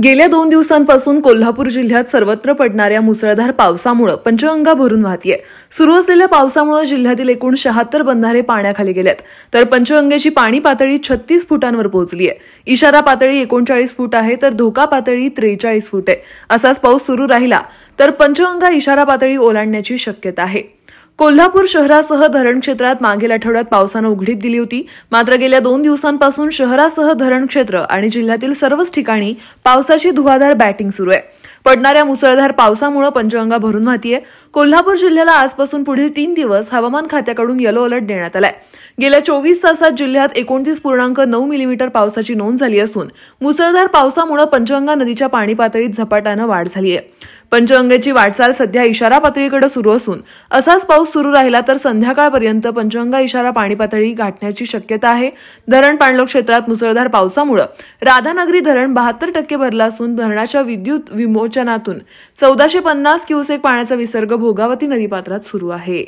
गेल्या 2 दिवसांपासून कोल्हापूर जिल्ह्यात सर्वत्र पडणाऱ्या मुसळधार पावसामुळे पंचगंगा भरून वाहतीये। सुरू असलेल्या पावसामुळे जिल्ह्यातील एकूण 76 बंधारे पाण्याखाली गेलेत, तर पंचगंगेची पाणी पातळी 36 फुटांवर पोहोचली आहे। इशारा पातळी 39 फूट आहे, तर धोका पातळी 43 फूट आहे। असाच पाऊस सुरू राहिला तर पंचगंगा इशारा पातळी ओलांडण्याची शक्यता आहे। कोल्हापूर शहरासह धरण क्षेत्रात मागील आठवड्यात पावसानं उघडीप दिली होती, मात्र गेल्या 2 दिवसांपासून शहरासह धरण क्षेत्र आणि जिल्ह्यातील सर्वच ठिकाणी पावसाची धुवाधार बॅटिंग सुरू आहे। पडणाऱ्या मुसळधार पावसामुळे पंचगंगा भरून वाहतीये। कोल्हापूर जिल्ह्याला आजपासून पुढील 3 दिवस हवामान खात्याकडून येलो अलर्ट देण्यात आलाय। गेल्या 24 तासात जिल्ह्यात 29.9 मिलीमीटर पावसाची नोंद झाली असून मुसळधार पावसामुळे पंचगंगा नदीच्या पाणी पातळीत झपाट्यानं वाढ झाली आहे। पंचगंगेची वाटचाल सध्या इशारा पातळीकडे सुरू असून असाच पाऊस सुरू राहिला तर संध्याकाळपर्यंत पंचगंगा इशारा पाणी पातळी गाठण्याची शक्यता आहे। धरण पाणलोट क्षेत्रात मुसळधार पावसामुळे राधानगरी धरण 72% भरलं असून धरणाच्या विद्युत विमोचनातून 1450 क्युसेक पाण्याचा विसर्ग भोगावती नदीपात्रात सुरू आहे।